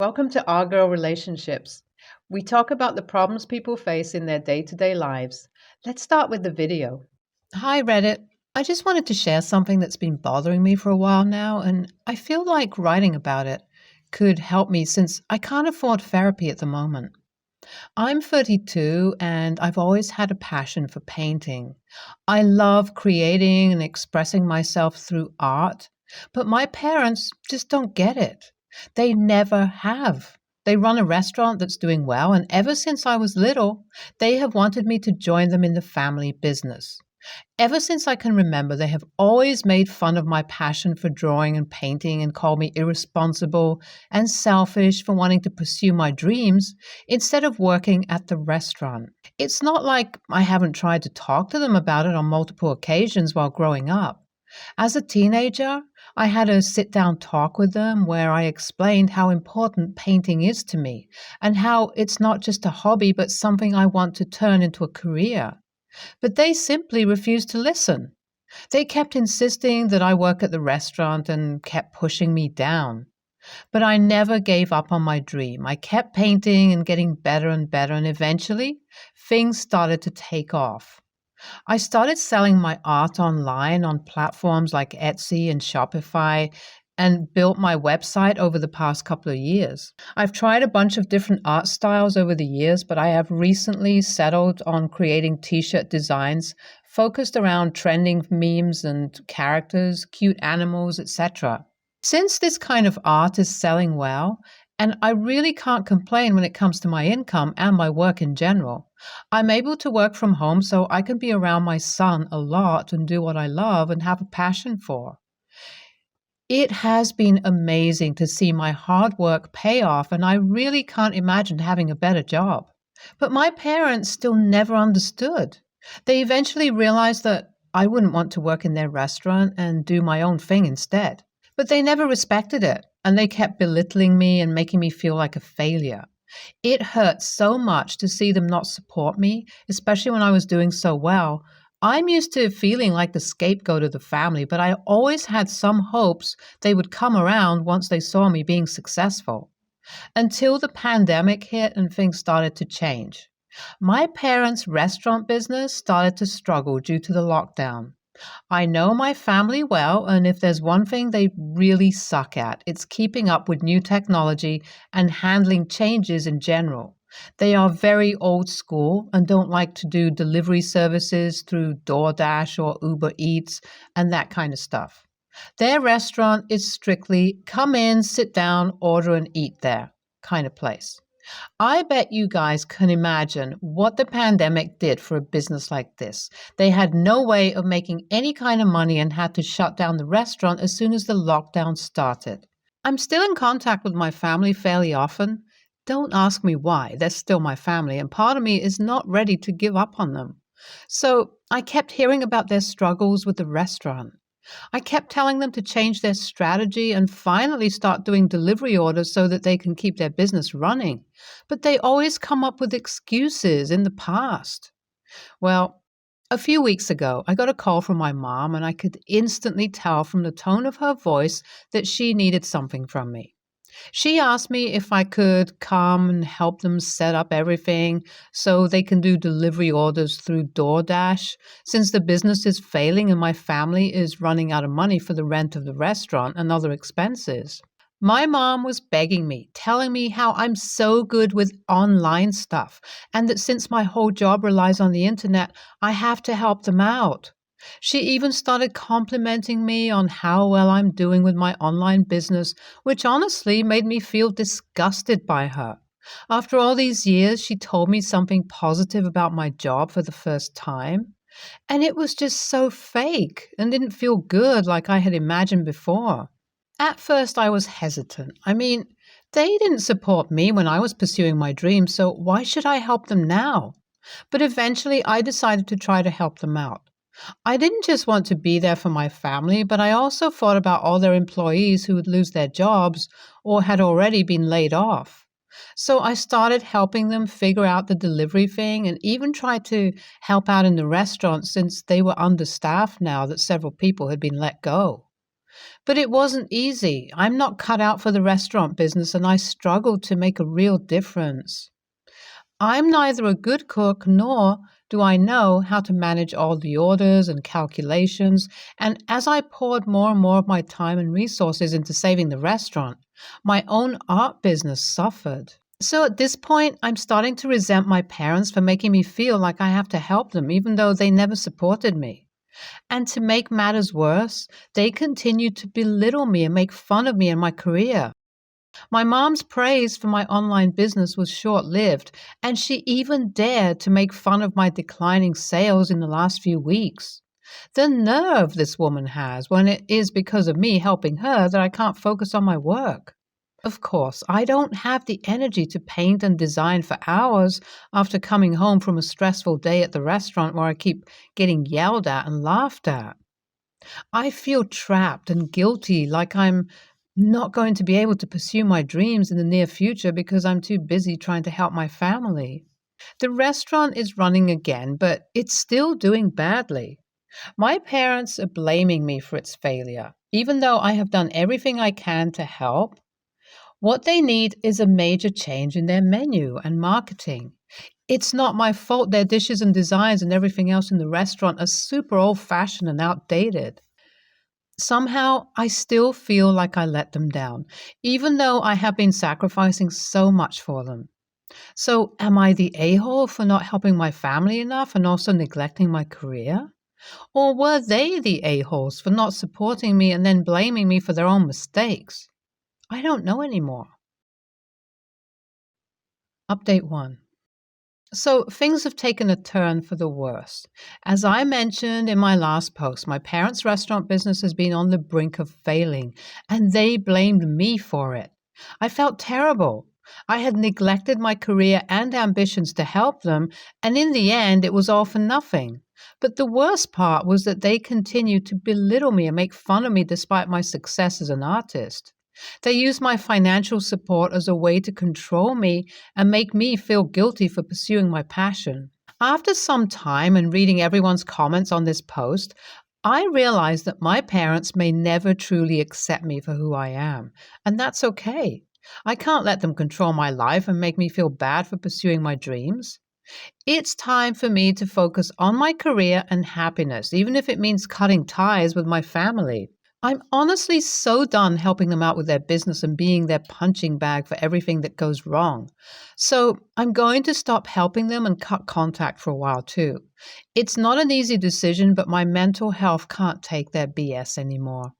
Welcome to Our Girl Relationships. We talk about the problems people face in their day to day lives. Let's start with the video. Hi, Reddit. I just wanted to share something that's been bothering me for a while now, and I feel like writing about it could help me since I can't afford therapy at the moment. I'm 32 and I've always had a passion for painting. I love creating and expressing myself through art, but my parents just don't get it. They never have. They run a restaurant that's doing well, and ever since I was little, they have wanted me to join them in the family business. Ever since I can remember, they have always made fun of my passion for drawing and painting and called me irresponsible and selfish for wanting to pursue my dreams instead of working at the restaurant. It's not like I haven't tried to talk to them about it on multiple occasions while growing up. As a teenager, I had a sit down talk with them where I explained how important painting is to me and how it's not just a hobby but something I want to turn into a career. But they simply refused to listen. They kept insisting that I work at the restaurant and kept pushing me down. But I never gave up on my dream. I kept painting and getting better and better, and eventually things started to take off. I started selling my art online on platforms like Etsy and Shopify and built my website over the past couple of years. I've tried a bunch of different art styles over the years, but I have recently settled on creating t-shirt designs focused around trending memes and characters, cute animals, etc. Since this kind of art is selling well, and I really can't complain when it comes to my income and my work in general, I'm able to work from home so I can be around my son a lot and do what I love and have a passion for. It has been amazing to see my hard work pay off, and I really can't imagine having a better job. But my parents still never understood. They eventually realized that I wouldn't want to work in their restaurant and do my own thing instead. But they never respected it, and they kept belittling me and making me feel like a failure. It hurt so much to see them not support me, especially when I was doing so well. I'm used to feeling like the scapegoat of the family, but I always had some hopes they would come around once they saw me being successful. Until the pandemic hit and things started to change. My parents' restaurant business started to struggle due to the lockdown. I know my family well, and if there's one thing they really suck at, it's keeping up with new technology and handling changes in general. They are very old school and don't like to do delivery services through DoorDash or Uber Eats and that kind of stuff. Their restaurant is strictly come in, sit down, order, and eat there kind of place. I bet you guys can imagine what the pandemic did for a business like this. They had no way of making any kind of money and had to shut down the restaurant as soon as the lockdown started. I'm still in contact with my family fairly often. Don't ask me why, they're still my family, and part of me is not ready to give up on them. So I kept hearing about their struggles with the restaurant. I kept telling them to change their strategy and finally start doing delivery orders so that they can keep their business running. But they always come up with excuses in the past. Well, a few weeks ago, I got a call from my mom, and I could instantly tell from the tone of her voice that she needed something from me. She asked me if I could come and help them set up everything so they can do delivery orders through DoorDash, since the business is failing and my family is running out of money for the rent of the restaurant and other expenses. My mom was begging me, telling me how I'm so good with online stuff and that since my whole job relies on the internet, I have to help them out. She even started complimenting me on how well I'm doing with my online business, which honestly made me feel disgusted by her. After all these years, she told me something positive about my job for the first time. And it was just so fake and didn't feel good like I had imagined before. At first, I was hesitant. They didn't support me when I was pursuing my dream, so why should I help them now? But eventually, I decided to try to help them out. I didn't just want to be there for my family, but I also thought about all their employees who would lose their jobs or had already been laid off. So I started helping them figure out the delivery thing and even tried to help out in the restaurant since they were understaffed now that several people had been let go. But it wasn't easy. I'm not cut out for the restaurant business and I struggled to make a real difference. I'm neither a good cook nor do I know how to manage all the orders and calculations. And as I poured more and more of my time and resources into saving the restaurant, my own art business suffered. So at this point, I'm starting to resent my parents for making me feel like I have to help them, even though they never supported me. And to make matters worse, they continue to belittle me and make fun of me and my career. My mom's praise for my online business was short lived, and she even dared to make fun of my declining sales in the last few weeks. The nerve this woman has when it is because of me helping her that I can't focus on my work. Of course, I don't have the energy to paint and design for hours after coming home from a stressful day at the restaurant where I keep getting yelled at and laughed at. I feel trapped and guilty, like I'm not going to be able to pursue my dreams in the near future because I'm too busy trying to help my family. The restaurant is running again, but it's still doing badly. My parents are blaming me for its failure, even though I have done everything I can to help. What they need is a major change in their menu and marketing. It's not my fault their dishes and designs and everything else in the restaurant are super old fashioned and outdated. Somehow, I still feel like I let them down, even though I have been sacrificing so much for them. So, am I the a hole for not helping my family enough and also neglecting my career? Or were they the a holes for not supporting me and then blaming me for their own mistakes? I don't know anymore. Update 1. So things have taken a turn for the worse. As I mentioned in my last post, my parents' restaurant business has been on the brink of failing, and they blamed me for it. I felt terrible. I had neglected my career and ambitions to help them, and in the end, it was all for nothing. But the worst part was that they continued to belittle me and make fun of me despite my success as an artist. They used my financial support as a way to control me and make me feel guilty for pursuing my passion. After some time and reading everyone's comments on this post, I realized that my parents may never truly accept me for who I am, and that's okay. I can't let them control my life and make me feel bad for pursuing my dreams. It's time for me to focus on my career and happiness, even if it means cutting ties with my family. I'm honestly so done helping them out with their business and being their punching bag for everything that goes wrong. So I'm going to stop helping them and cut contact for a while too. It's not an easy decision, but my mental health can't take their BS anymore.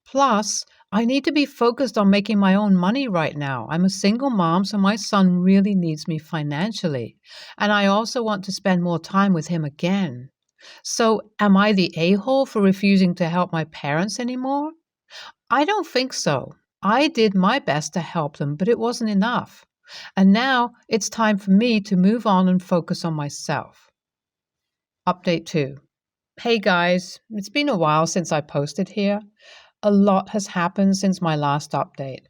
Plus, I need to be focused on making my own money right now. I'm a single mom, so my son really needs me financially. And I also want to spend more time with him again. So, am I the a hole for refusing to help my parents anymore? I don't think so. I did my best to help them, but it wasn't enough. And now it's time for me to move on and focus on myself. Update 2. Hey guys, it's been a while since I posted here. A lot has happened since my last update.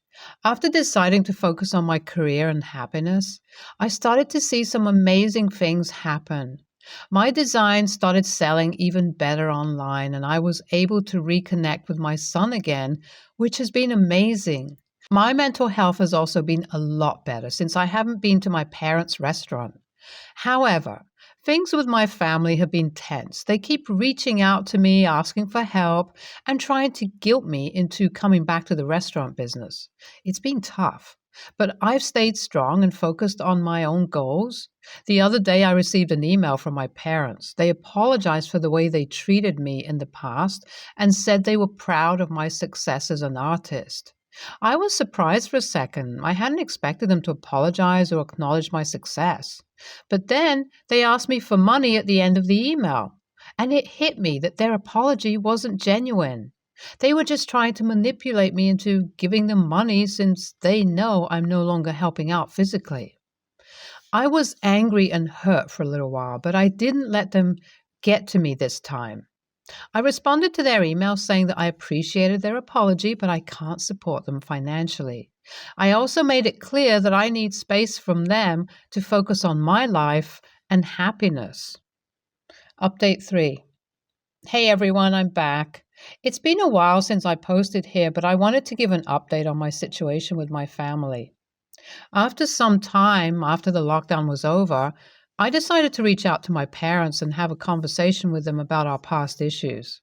After deciding to focus on my career and happiness, I started to see some amazing things happen. My design started selling even better online, and I was able to reconnect with my son again, which has been amazing. My mental health has also been a lot better since I haven't been to my parents' restaurant. However, things with my family have been tense. They keep reaching out to me, asking for help, and trying to guilt me into coming back to the restaurant business. It's been tough, but I've stayed strong and focused on my own goals. The other day, I received an email from my parents. They apologized for the way they treated me in the past and said they were proud of my success as an artist. I was surprised for a second. I hadn't expected them to apologize or acknowledge my success. But then they asked me for money at the end of the email, and it hit me that their apology wasn't genuine. They were just trying to manipulate me into giving them money since they know I'm no longer helping out physically. I was angry and hurt for a little while, but I didn't let them get to me this time. I responded to their email saying that I appreciated their apology, but I can't support them financially. I also made it clear that I need space from them to focus on my life and happiness. Update 3. Hey everyone, I'm back. It's been a while since I posted here, but I wanted to give an update on my situation with my family. After some time after the lockdown was over, I decided to reach out to my parents and have a conversation with them about our past issues.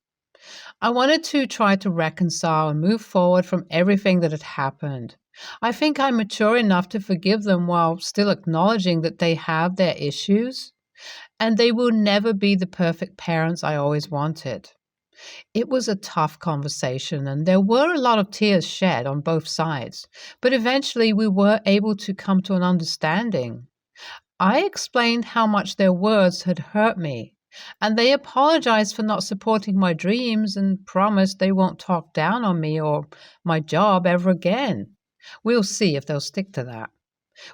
I wanted to try to reconcile and move forward from everything that had happened. I think I'm mature enough to forgive them while still acknowledging that they have their issues and they will never be the perfect parents I always wanted. It was a tough conversation, and there were a lot of tears shed on both sides, but eventually we were able to come to an understanding. I explained how much their words had hurt me, and they apologized for not supporting my dreams and promised they won't talk down on me or my job ever again. We'll see if they'll stick to that.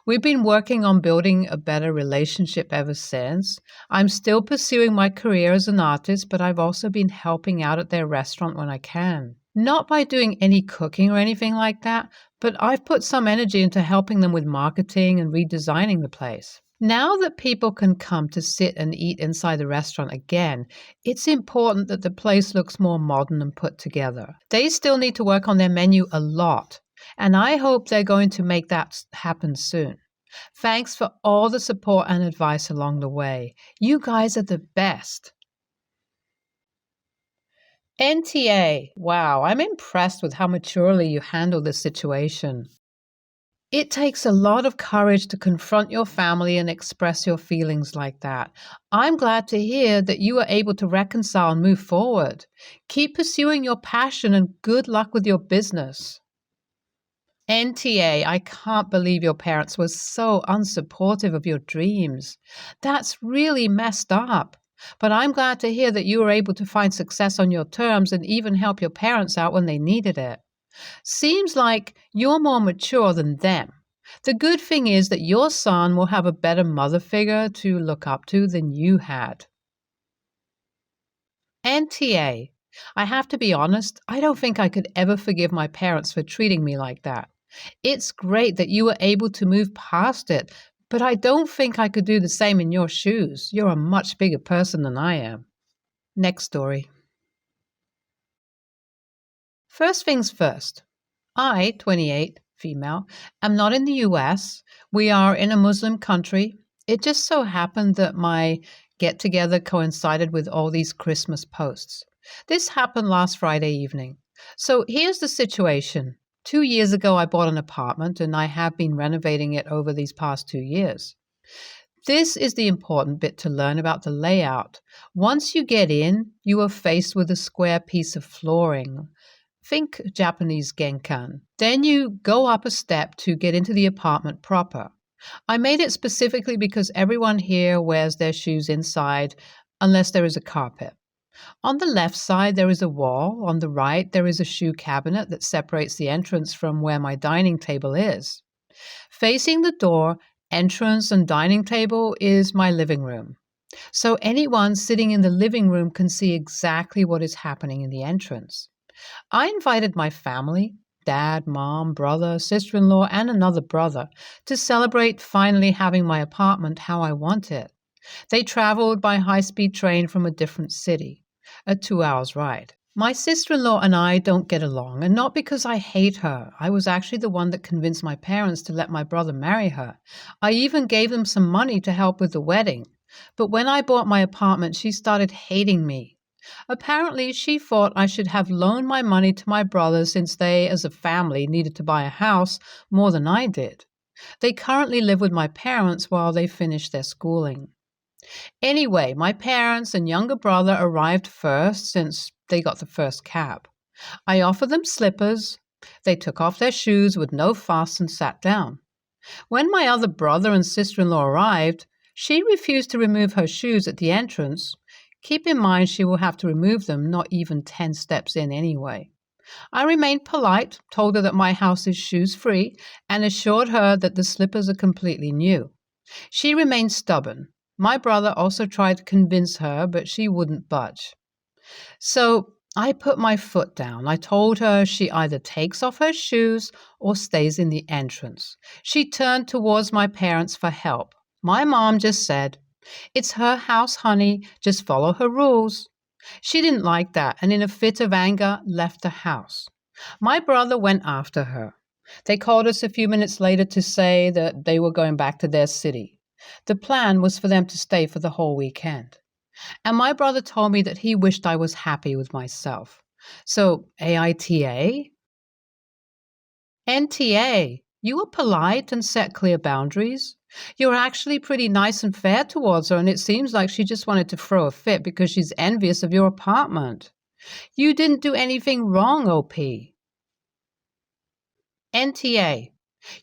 We've been working on building a better relationship ever since. I'm still pursuing my career as an artist, but I've also been helping out at their restaurant when I can. Not by doing any cooking or anything like that, but I've put some energy into helping them with marketing and redesigning the place. Now that people can come to sit and eat inside the restaurant again, it's important that the place looks more modern and put together. They still need to work on their menu a lot, and I hope they're going to make that happen soon. Thanks for all the support and advice along the way. You guys are the best. NTA, wow, I'm impressed with how maturely you handle this situation. It takes a lot of courage to confront your family and express your feelings like that. I'm glad to hear that you are able to reconcile and move forward. Keep pursuing your passion and good luck with your business. NTA, I can't believe your parents were so unsupportive of your dreams. That's really messed up. But I'm glad to hear that you were able to find success on your terms and even help your parents out when they needed it. Seems like you're more mature than them. The good thing is that your son will have a better mother figure to look up to than you had. NTA, I have to be honest, I don't think I could ever forgive my parents for treating me like that. It's great that you were able to move past it, but I don't think I could do the same in your shoes. You're a much bigger person than I am. Next story. First things first. I, 28, female, am not in the US. We are in a Muslim country. It just so happened that my get together coincided with all these Christmas posts. This happened last Friday evening. So here's the situation. 2 years ago, I bought an apartment and I have been renovating it over these past 2 years. This is the important bit to learn about the layout. Once you get in, you are faced with a square piece of flooring. Think Japanese genkan. Then you go up a step to get into the apartment proper. I made it specifically because everyone here wears their shoes inside unless there is a carpet. On the left side, there is a wall. On the right, there is a shoe cabinet that separates the entrance from where my dining table is. Facing the door, entrance, and dining table is my living room. So anyone sitting in the living room can see exactly what is happening in the entrance. I invited my family, dad, mom, brother, sister-in-law, and another brother to celebrate finally having my apartment how I want it. They traveled by high-speed train from a different city, a 2 hours ride. My sister-in-law and I don't get along, and not because I hate her. I was actually the one that convinced my parents to let my brother marry her. I even gave them some money to help with the wedding. But when I bought my apartment, she started hating me. Apparently, she thought I should have loaned my money to my brother since they, as a family, needed to buy a house more than I did. They currently live with my parents while they finish their schooling. Anyway, my parents and younger brother arrived first since they got the first cab. I offered them slippers. They took off their shoes with no fuss and sat down. When my other brother and sister-in-law arrived, she refused to remove her shoes at the entrance. Keep in mind she will have to remove them not even 10 steps in anyway. I remained polite, told her that my house is shoes-free, and assured her that the slippers are completely new. She remained stubborn. My brother also tried to convince her, but she wouldn't budge. So I put my foot down. I told her she either takes off her shoes or stays in the entrance. She turned towards my parents for help. My mom just said, "It's her house, honey. Just follow her rules." She didn't like that and in a fit of anger left the house. My brother went after her. They called us a few minutes later to say that they were going back to their city. The plan was for them to stay for the whole weekend. And my brother told me that he wished I was happy with myself. So, AITA? NTA, you were polite and set clear boundaries. You were actually pretty nice and fair towards her, and it seems like she just wanted to throw a fit because she's envious of your apartment. You didn't do anything wrong, OP. NTA,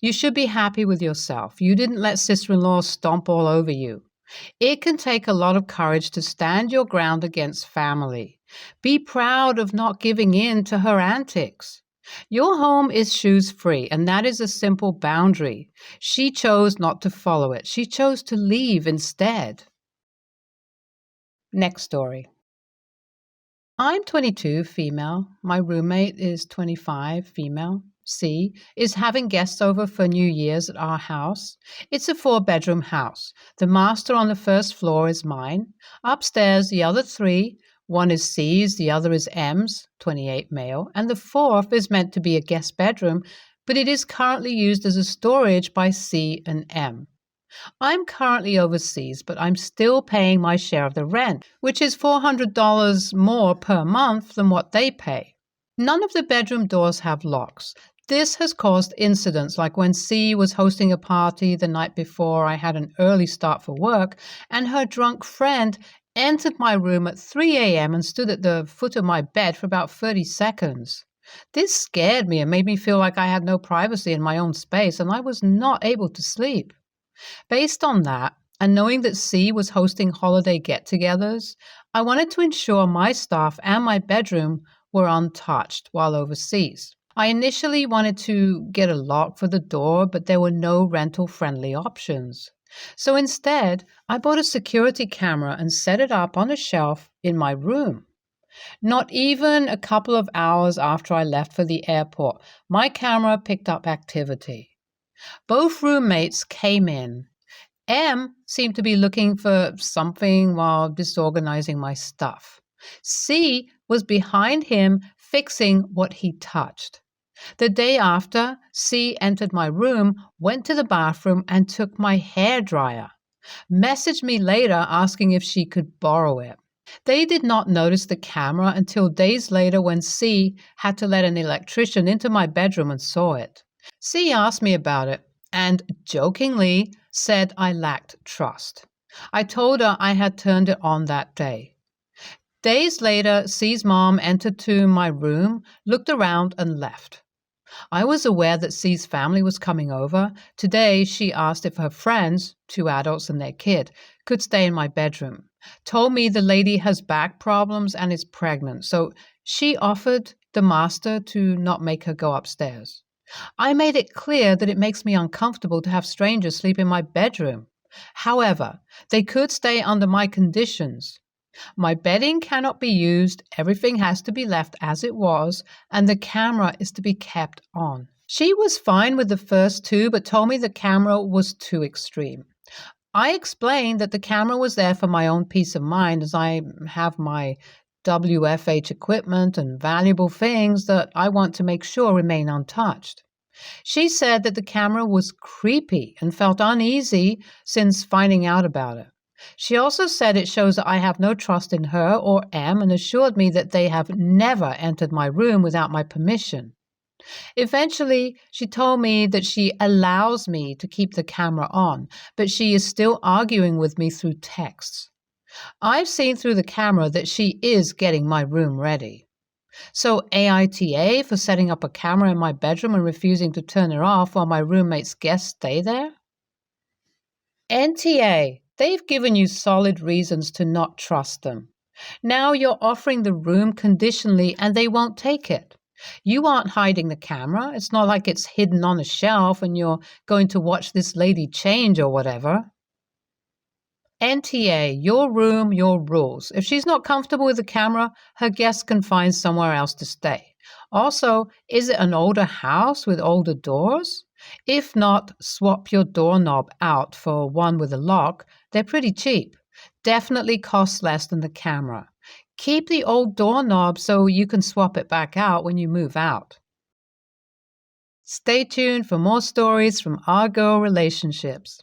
you should be happy with yourself. You didn't let sister-in-law stomp all over you. It can take a lot of courage to stand your ground against family. Be proud of not giving in to her antics. Your home is shoes free, and that is a simple boundary. She chose not to follow it. She chose to leave instead. Next story. I'm 22, female. My roommate is 25, female. C is having guests over for New Year's at our house. It's a 4-bedroom house. The master on the first floor is mine. Upstairs, the other 3, one is C's, the other is M's, 28 male, and the 4th is meant to be a guest bedroom, but it is currently used as a storage by C and M. I'm currently overseas, but I'm still paying my share of the rent, which is $400 more per month than what they pay. None of the bedroom doors have locks. This has caused incidents like when C was hosting a party the night before I had an early start for work, and her drunk friend entered my room at 3 a.m. and stood at the foot of my bed for about 30 seconds. This scared me and made me feel like I had no privacy in my own space, and I was not able to sleep. Based on that, and knowing that C was hosting holiday get-togethers, I wanted to ensure my staff and my bedroom were untouched while overseas. I initially wanted to get a lock for the door, but there were no rental-friendly options. So instead, I bought a security camera and set it up on a shelf in my room. Not even a couple of hours after I left for the airport, my camera picked up activity. Both roommates came in. M seemed to be looking for something while disorganizing my stuff. C was behind him fixing what he touched. The day after, C entered my room, went to the bathroom, and took my hairdryer. Messaged me later asking if she could borrow it. They did not notice the camera until days later when C had to let an electrician into my bedroom and saw it. C asked me about it and jokingly said I lacked trust. I told her I had turned it on that day. Days later, C's mom entered to my room, looked around, and left. I was aware that C's family was coming over. Today, she asked if her friends, 2 adults and their kid, could stay in my bedroom. Told me the lady has back problems and is pregnant, so she offered the master to not make her go upstairs. I made it clear that it makes me uncomfortable to have strangers sleep in my bedroom. However, they could stay under my conditions. My bedding cannot be used, everything has to be left as it was, and the camera is to be kept on. She was fine with the first 2, but told me the camera was too extreme. I explained that the camera was there for my own peace of mind, as I have my WFH equipment and valuable things that I want to make sure remain untouched. She said that the camera was creepy and felt uneasy since finding out about it. She also said it shows that I have no trust in her or M and assured me that they have never entered my room without my permission. Eventually, she told me that she allows me to keep the camera on, but she is still arguing with me through texts. I've seen through the camera that she is getting my room ready. So AITA for setting up a camera in my bedroom and refusing to turn it off while my roommate's guests stay there? NTA, they've given you solid reasons to not trust them. Now you're offering the room conditionally and they won't take it. You aren't hiding the camera. It's not like it's hidden on a shelf and you're going to watch this lady change or whatever. NTA, your room, your rules. If she's not comfortable with the camera, her guests can find somewhere else to stay. Also, is it an older house with older doors? If not, swap your doorknob out for one with a lock. They're pretty cheap. Definitely costs less than the camera. Keep the old doorknob so you can swap it back out when you move out. Stay tuned for more stories from our girl relationships.